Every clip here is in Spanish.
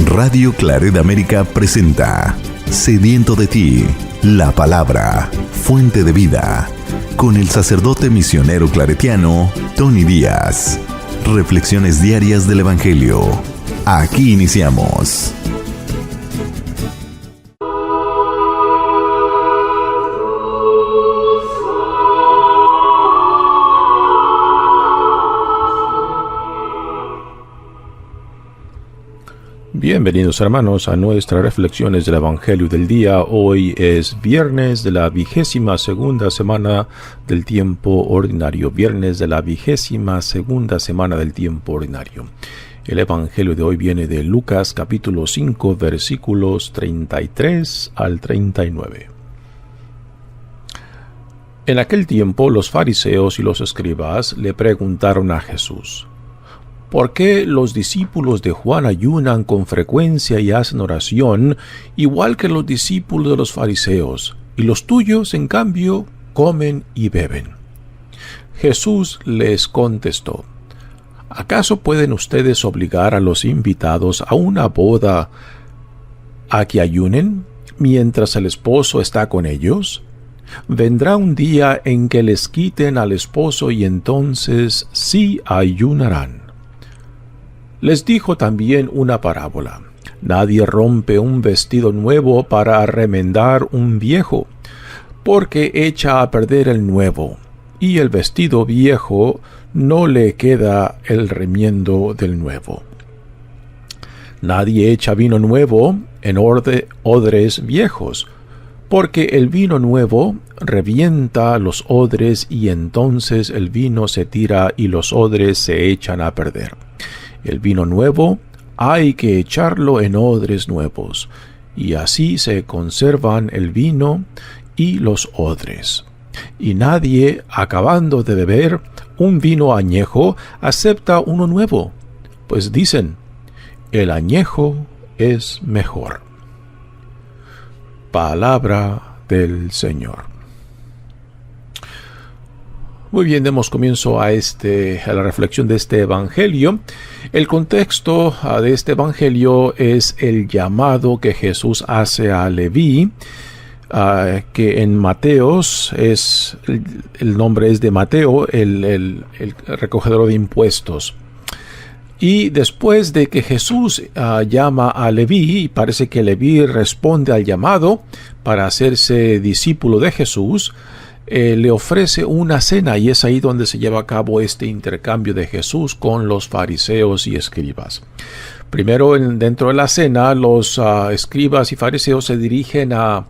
Radio Claret América presenta Sediento de ti, la palabra, fuente de vida, con el sacerdote misionero claretiano Tony Díaz. Reflexiones diarias del Evangelio. Aquí iniciamos. Bienvenidos hermanos a nuestras reflexiones del Evangelio del día. Hoy es viernes de la 22ª semana del tiempo ordinario. Viernes de la 22ª semana del tiempo ordinario. El Evangelio de hoy viene de Lucas capítulo 5 versículos 33 al 39. En aquel tiempo los fariseos y los escribas le preguntaron a Jesús: ¿por qué los discípulos de Juan ayunan con frecuencia y hacen oración, igual que los discípulos de los fariseos, y los tuyos, en cambio, comen y beben? Jesús les contestó: ¿acaso pueden ustedes obligar a los invitados a una boda a que ayunen, mientras el esposo está con ellos? Vendrá un día en que les quiten al esposo y entonces sí ayunarán. Les dijo también una parábola: nadie rompe un vestido nuevo para remendar un viejo, porque echa a perder el nuevo, y el vestido viejo no le queda el remiendo del nuevo. Nadie echa vino nuevo en odres viejos, porque el vino nuevo revienta los odres y entonces el vino se tira y los odres se echan a perder. El vino nuevo hay que echarlo en odres nuevos, y así se conservan el vino y los odres. Y nadie, acabando de beber un vino añejo, acepta uno nuevo, pues dicen: el añejo es mejor. Palabra del Señor. Muy bien, demos comienzo a la reflexión de este Evangelio. El contexto de este Evangelio es el llamado que Jesús hace a Leví, que en Mateos el nombre es de Mateo, el recogedor de impuestos. Y después de que Jesús llama a Leví, y parece que Leví responde al llamado para hacerse discípulo de Jesús, le ofrece una cena, y es ahí donde se lleva a cabo este intercambio de Jesús con los fariseos y escribas. Primero, dentro de la cena, los escribas y fariseos se dirigen a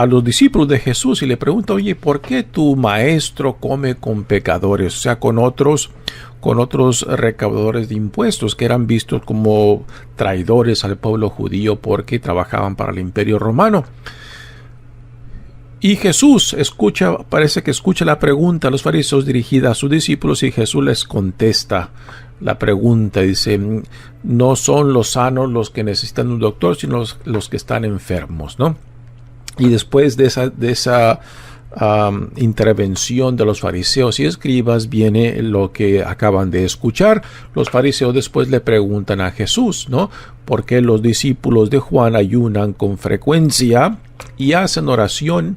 los discípulos de Jesús y le preguntan: oye, ¿por qué tu maestro come con pecadores? O sea, con otros recaudadores de impuestos que eran vistos como traidores al pueblo judío porque trabajaban para el Imperio Romano. Y Jesús parece que escucha la pregunta a los fariseos dirigida a sus discípulos, y Jesús les contesta la pregunta. Dice: no son los sanos los que necesitan un doctor, sino los que están enfermos, ¿no? Y después de esa intervención de los fariseos y escribas viene lo que acaban de escuchar. Los fariseos después le preguntan a Jesús, ¿no?, ¿por qué los discípulos de Juan ayunan con frecuencia y hacen oración,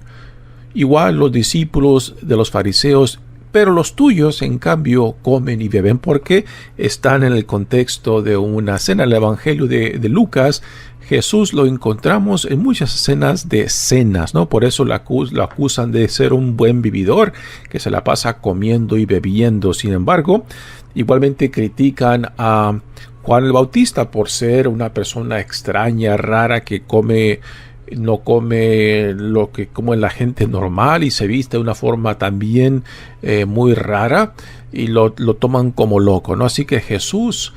igual los discípulos de los fariseos, pero los tuyos en cambio comen y beben? Porque están en el contexto de una cena. En el Evangelio de Lucas, Jesús lo encontramos en muchas escenas de cenas, ¿no? Por eso lo acusan de ser un buen vividor, que se la pasa comiendo y bebiendo. Sin embargo, igualmente critican a Juan el Bautista por ser una persona extraña, rara, que no come lo que come la gente normal y se viste de una forma también muy rara, y lo toman como loco, ¿no? Así que Jesús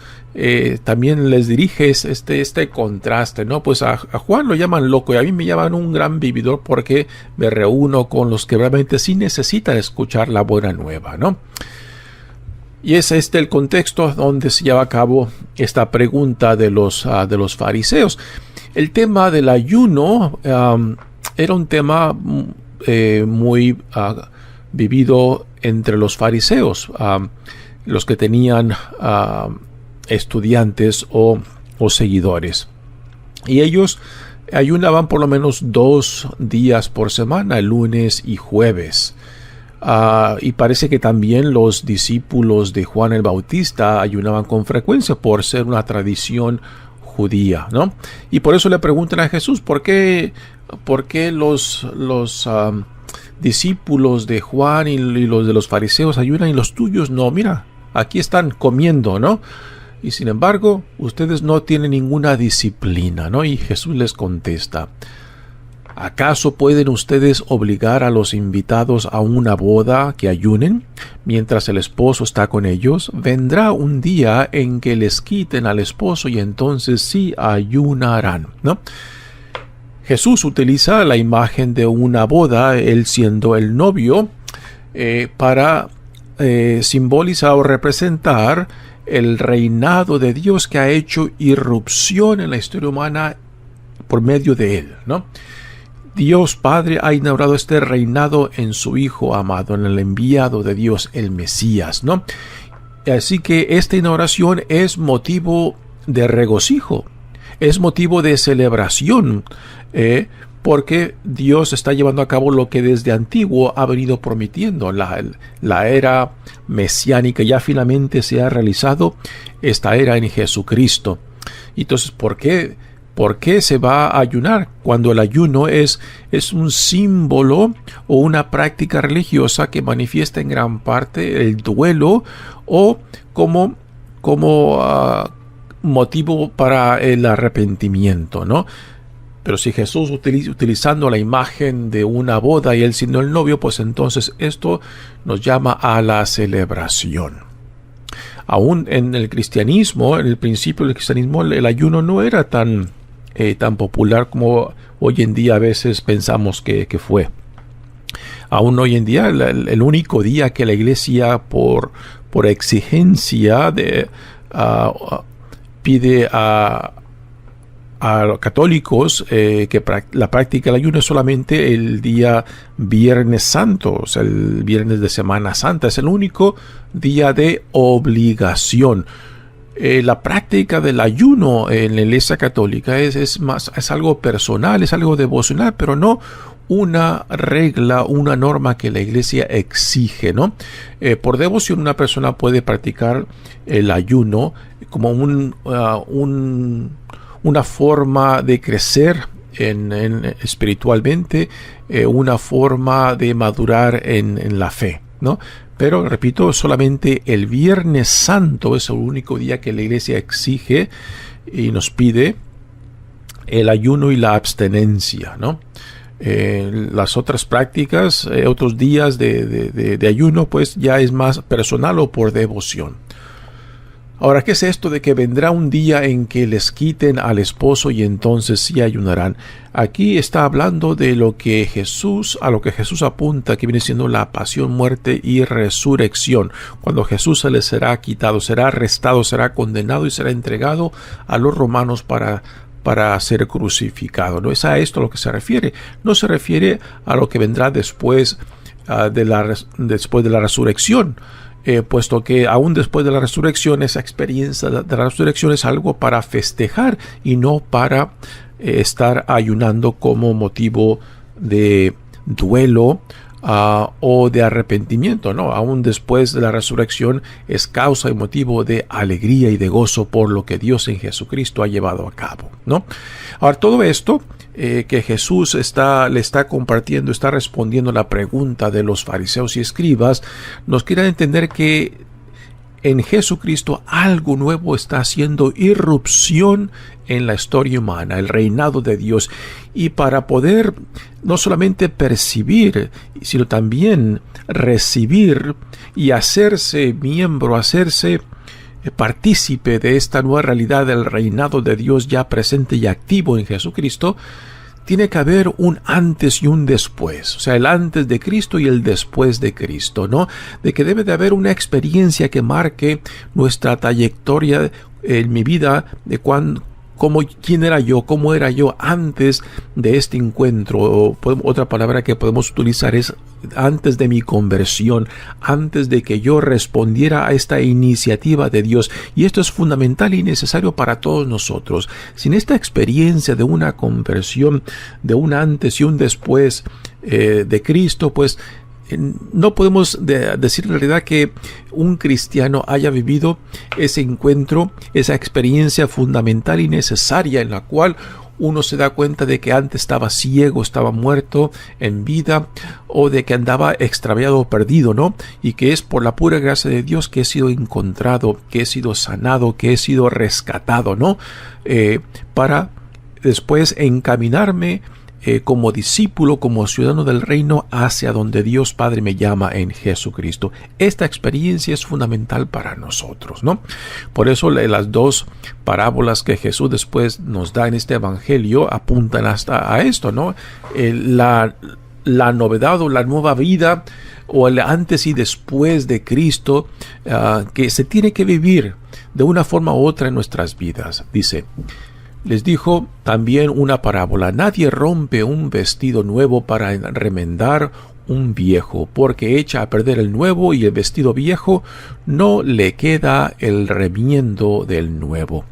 también les dirige este contraste, ¿no? Pues a Juan lo llaman loco y a mí me llaman un gran vividor porque me reúno con los que realmente sí necesitan escuchar la buena nueva, ¿no? Y es el contexto donde se lleva a cabo esta pregunta de los fariseos. El tema del ayuno era un tema muy vivido entre los fariseos, los que tenían estudiantes o los seguidores. Y ellos ayunaban por lo menos 2 días por semana, lunes y jueves. Y parece que también los discípulos de Juan el Bautista ayunaban con frecuencia por ser una tradición judía, ¿no? Y por eso le preguntan a Jesús, ¿por qué los discípulos de Juan y los de los fariseos ayunan y los tuyos no? Mira, aquí están comiendo, ¿no? Y sin embargo, ustedes no tienen ninguna disciplina, ¿no? Y Jesús les contesta, ¿acaso pueden ustedes obligar a los invitados a una boda que ayunen mientras el esposo está con ellos? Vendrá un día en que les quiten al esposo y entonces sí ayunarán, ¿no? Jesús utiliza la imagen de una boda, él siendo el novio, para simbolizar o representar el reinado de Dios que ha hecho irrupción en la historia humana por medio de él, ¿no? Dios Padre ha inaugurado este reinado en su Hijo amado, en el enviado de Dios, el Mesías, ¿no? Así que esta inauguración es motivo de regocijo, es motivo de celebración, porque Dios está llevando a cabo lo que desde antiguo ha venido prometiendo. La era mesiánica ya finalmente se ha realizado, esta era en Jesucristo. Entonces, ¿por qué se va a ayunar? Cuando el ayuno es un símbolo o una práctica religiosa que manifiesta en gran parte el duelo o como motivo para el arrepentimiento, ¿no? Pero si Jesús utilizando la imagen de una boda y él siendo el novio, pues entonces esto nos llama a la celebración. Aún en el cristianismo, en el principio del cristianismo, el ayuno no era tan popular como hoy en día a veces pensamos que fue. Aún hoy en día el único día que la iglesia por exigencia pide a los católicos que la práctica del ayuno es solamente el día Viernes Santo, o sea, el viernes de Semana Santa. Es el único día de obligación. La práctica del ayuno en la Iglesia Católica es algo personal, es algo devocional, pero no una regla, una norma que la Iglesia exige, ¿no? Por devoción una persona puede practicar el ayuno como una forma de crecer espiritualmente, una forma de madurar en la fe, ¿no? Pero, repito, solamente el Viernes Santo es el único día que la Iglesia exige y nos pide el ayuno y la abstenencia, ¿no? Las otras prácticas, otros días de ayuno, pues ya es más personal o por devoción. Ahora, ¿qué es esto de que vendrá un día en que les quiten al esposo y entonces sí ayunarán? Aquí está hablando de a lo que Jesús apunta, que viene siendo la pasión, muerte y resurrección. Cuando Jesús se les será quitado, será arrestado, será condenado y será entregado a los romanos para ser crucificado. No es a esto a lo que se refiere. No se refiere a lo que vendrá después de la resurrección. Puesto que aún después de la resurrección, esa experiencia de la resurrección es algo para festejar y no para estar ayunando como motivo de duelo o de arrepentimiento, ¿no? Aún después de la resurrección es causa y motivo de alegría y de gozo por lo que Dios en Jesucristo ha llevado a cabo, ¿no? Ahora, todo esto que Jesús le está compartiendo, está respondiendo a la pregunta de los fariseos y escribas, nos quiere entender que en Jesucristo algo nuevo está haciendo irrupción en la historia humana, el reinado de Dios, y para poder no solamente percibir, sino también recibir y hacerse miembro, hacerse partícipe de esta nueva realidad del reinado de Dios ya presente y activo en Jesucristo, tiene que haber un antes y un después, o sea, el antes de Cristo y el después de Cristo, ¿no? De que debe de haber una experiencia que marque nuestra trayectoria en mi vida de quién era yo, cómo era yo antes de este encuentro. Otra palabra que podemos utilizar es antes de mi conversión, antes de que yo respondiera a esta iniciativa de Dios. Y esto es fundamental y necesario para todos nosotros. Sin esta experiencia de una conversión, de un antes y un después de Cristo, pues no podemos decir en realidad que un cristiano haya vivido ese encuentro, esa experiencia fundamental y necesaria en la cual uno se da cuenta de que antes estaba ciego, estaba muerto en vida, o de que andaba extraviado o perdido, ¿no? Y que es por la pura gracia de Dios que he sido encontrado, que he sido sanado, que he sido rescatado, ¿no? Para después encaminarme como discípulo, como ciudadano del reino, hacia donde Dios Padre me llama en Jesucristo. Esta experiencia es fundamental para nosotros, ¿no? Por eso las dos parábolas que Jesús después nos da en este evangelio apuntan hasta a esto, ¿no? La novedad o la nueva vida, o el antes y después de Cristo, que se tiene que vivir de una forma u otra en nuestras vidas. Dice: les dijo también una parábola: nadie rompe un vestido nuevo para remendar un viejo, porque echa a perder el nuevo y el vestido viejo no le queda el remiendo del nuevo.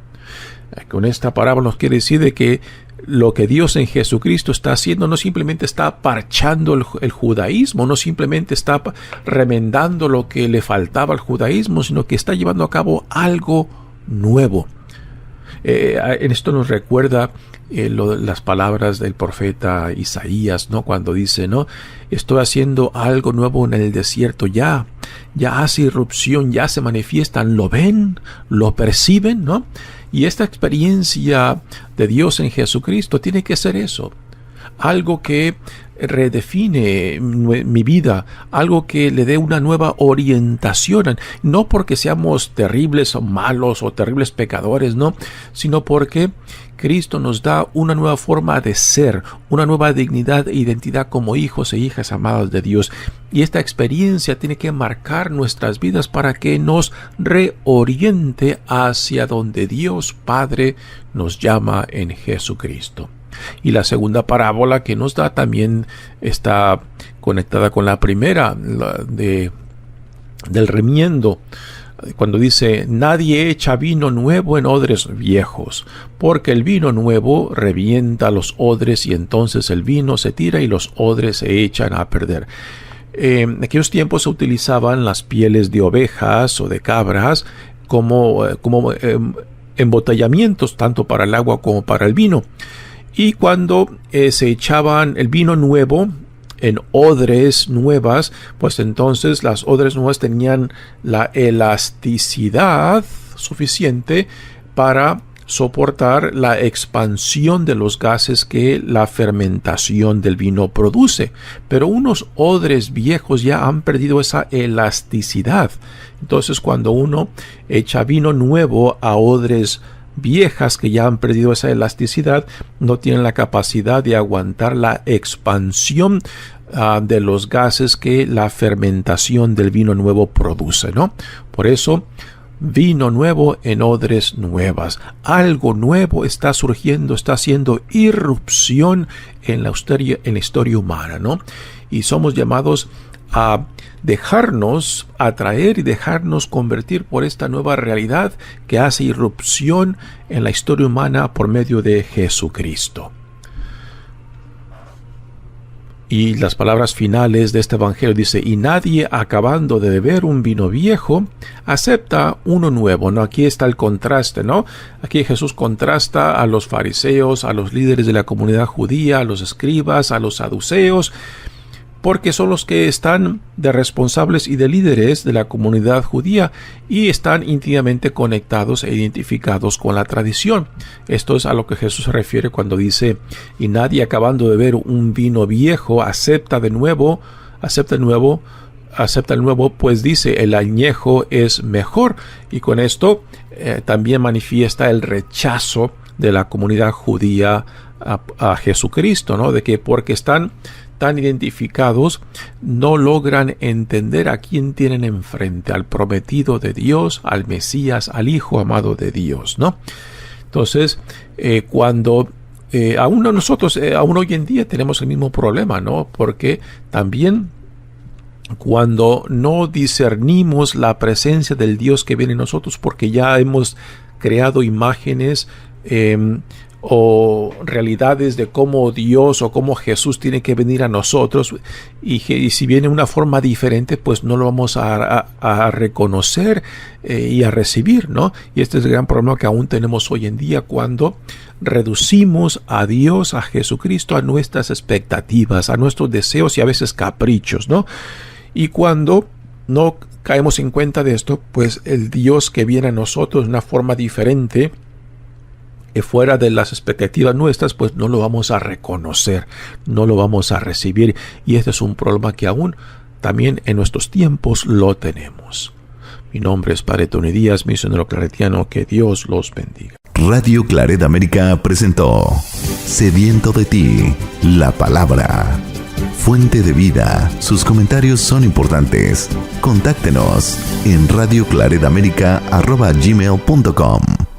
Con esta parábola nos quiere decir de que lo que Dios en Jesucristo está haciendo no simplemente está parchando el judaísmo, no simplemente está remendando lo que le faltaba al judaísmo, sino que está llevando a cabo algo nuevo. En esto nos recuerda las palabras del profeta Isaías, ¿no? Cuando dice, ¿no? Estoy haciendo algo nuevo en el desierto, ya hace irrupción, ya se manifiestan, lo ven, lo perciben, ¿no? Y esta experiencia de Dios en Jesucristo tiene que ser eso, algo que redefine mi vida, algo que le dé una nueva orientación, no porque seamos terribles o malos o terribles pecadores, no, sino porque Cristo nos da una nueva forma de ser, una nueva dignidad e identidad como hijos e hijas amados de Dios. Y esta experiencia tiene que marcar nuestras vidas para que nos reoriente hacia donde Dios Padre nos llama en Jesucristo. Y la segunda parábola que nos da también está conectada con la primera, del remiendo, cuando dice: nadie echa vino nuevo en odres viejos, porque el vino nuevo revienta los odres y entonces el vino se tira y los odres se echan a perder. En aquellos tiempos se utilizaban las pieles de ovejas o de cabras como embotellamientos, tanto para el agua como para el vino. Y cuando se echaban el vino nuevo en odres nuevas, pues entonces las odres nuevas tenían la elasticidad suficiente para soportar la expansión de los gases que la fermentación del vino produce. Pero unos odres viejos ya han perdido esa elasticidad. Entonces, cuando uno echa vino nuevo a odres viejas que ya han perdido esa elasticidad, no tienen la capacidad de aguantar la expansión de los gases que la fermentación del vino nuevo produce, ¿no? Por eso, vino nuevo en odres nuevas. Algo nuevo está surgiendo, está haciendo irrupción en la historia humana, ¿no? Y somos llamados a dejarnos atraer y dejarnos convertir por esta nueva realidad que hace irrupción en la historia humana por medio de Jesucristo. Y las palabras finales de este evangelio dice: y nadie, acabando de beber un vino viejo, acepta uno nuevo, ¿no? Aquí está el contraste, ¿no? Aquí Jesús contrasta a los fariseos, a los líderes de la comunidad judía, a los escribas, a los saduceos, porque son los que están de responsables y de líderes de la comunidad judía y están íntimamente conectados e identificados con la tradición. Esto es a lo que Jesús se refiere cuando dice: y nadie, acabando de beber un vino viejo, acepta el nuevo, pues dice: el añejo es mejor. Y con esto también manifiesta el rechazo de la comunidad judía a Jesucristo, ¿no? De que porque están tan identificados, no logran entender a quién tienen enfrente, al prometido de Dios, al Mesías, al Hijo amado de Dios, ¿no? Entonces, cuando aún nosotros, aún hoy en día tenemos el mismo problema, ¿no? Porque también cuando no discernimos la presencia del Dios que viene en nosotros, porque ya hemos creado imágenes o realidades de cómo Dios o cómo Jesús tiene que venir a nosotros, y si viene de una forma diferente, pues no lo vamos a reconocer y a recibir, ¿no? Y este es el gran problema que aún tenemos hoy en día, cuando reducimos a Dios, a Jesucristo, a nuestras expectativas, a nuestros deseos y a veces caprichos, ¿no? Y cuando no caemos en cuenta de esto, pues el Dios que viene a nosotros de una forma diferente, fuera de las expectativas nuestras, pues no lo vamos a reconocer, no lo vamos a recibir. Y este es un problema que aún también en nuestros tiempos lo tenemos. Mi nombre es Padre Tony Díaz, misionero claretiano. Que Dios los bendiga. Radio Claret América presentó Sediento de ti, la palabra. Fuente de vida. Sus comentarios son importantes. Contáctenos en radioclaretamerica@gmail.com.